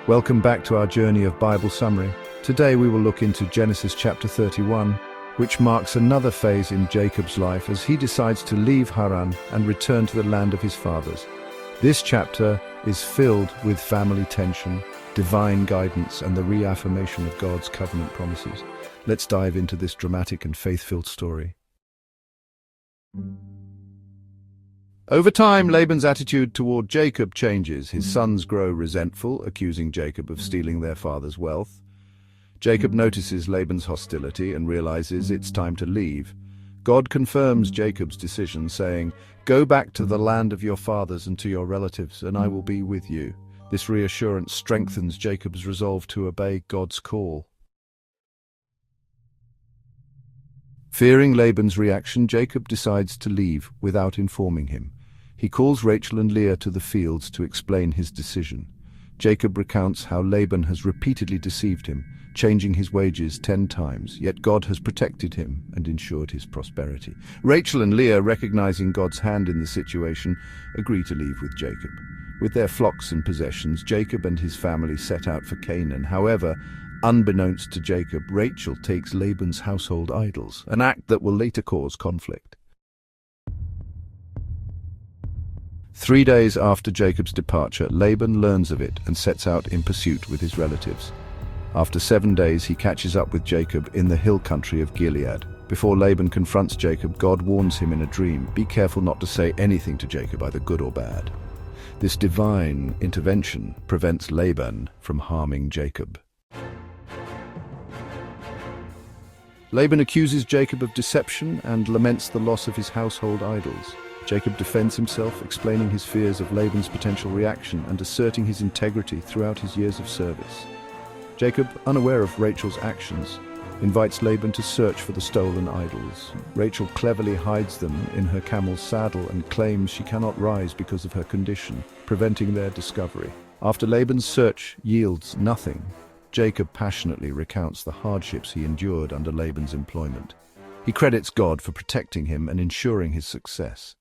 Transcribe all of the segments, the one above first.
Welcome back to our journey of Bible summary. Today we will look into Genesis chapter 31, which marks another phase in Jacob's life as he decides to leave Haran and return to the land of his fathers. This chapter is filled with family tension, divine guidance, and the reaffirmation of God's covenant promises. Let's dive into this dramatic and faith-filled story. Over time, Laban's attitude toward Jacob changes. His sons grow resentful, accusing Jacob of stealing their father's wealth. Jacob notices Laban's hostility and realizes it's time to leave. God confirms Jacob's decision, saying, "Go back to the land of your fathers and to your relatives, and I will be with you." This reassurance strengthens Jacob's resolve to obey God's call. Fearing Laban's reaction, Jacob decides to leave without informing him. He calls Rachel and Leah to the fields to explain his decision. Jacob recounts how Laban has repeatedly deceived him, changing his wages 10 times, yet God has protected him and ensured his prosperity. Rachel and Leah, recognizing God's hand in the situation, agree to leave with Jacob. With their flocks and possessions, Jacob and his family set out for Canaan. However, unbeknownst to Jacob, Rachel takes Laban's household idols, an act that will later cause conflict. 3 days after Jacob's departure, Laban learns of it and sets out in pursuit with his relatives. After 7 days, he catches up with Jacob in the hill country of Gilead. Before Laban confronts Jacob, God warns him in a dream, "Be careful not to say anything to Jacob, either good or bad." This divine intervention prevents Laban from harming Jacob. Laban accuses Jacob of deception and laments the loss of his household idols. Jacob defends himself, explaining his fears of Laban's potential reaction and asserting his integrity throughout his years of service. Jacob, unaware of Rachel's actions, invites Laban to search for the stolen idols. Rachel cleverly hides them in her camel's saddle and claims she cannot rise because of her condition, preventing their discovery. After Laban's search yields nothing, Jacob passionately recounts the hardships he endured under Laban's employment. He credits God for protecting him and ensuring his success.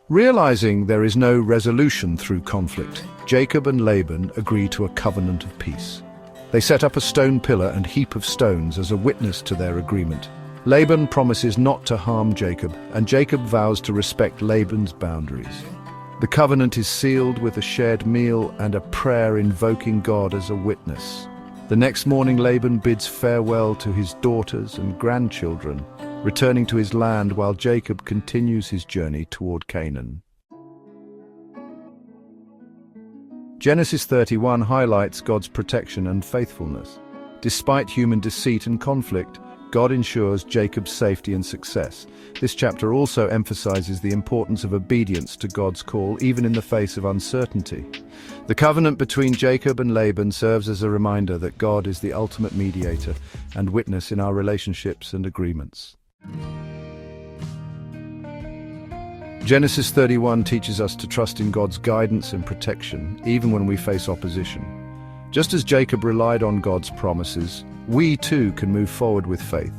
Realizing there is no resolution through conflict, Jacob and Laban agree to a covenant of peace. They set up a stone pillar and heap of stones as a witness to their agreement. Laban promises not to harm Jacob, and Jacob vows to respect Laban's boundaries. The covenant is sealed with a shared meal and a prayer invoking God as a witness. The next morning, Laban bids farewell to his daughters and grandchildren, returning to his land while Jacob continues his journey toward Canaan. Genesis 31 highlights God's protection and faithfulness. Despite human deceit and conflict, God ensures Jacob's safety and success. This chapter also emphasizes the importance of obedience to God's call, even in the face of uncertainty. The covenant between Jacob and Laban serves as a reminder that God is the ultimate mediator and witness in our relationships and agreements. Genesis 31 teaches us to trust in God's guidance and protection, even when we face opposition. Just as Jacob relied on God's promises, we too can move forward with faith,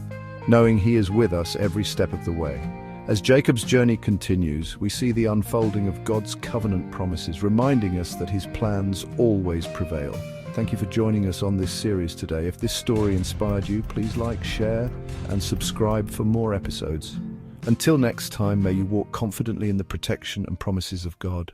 knowing He is with us every step of the way. As Jacob's journey continues, we see the unfolding of God's covenant promises, reminding us that His plans always prevail. Thank you for joining us on this series today. If this story inspired you, please like, share, and subscribe for more episodes. Until next time, may you walk confidently in the protection and promises of God.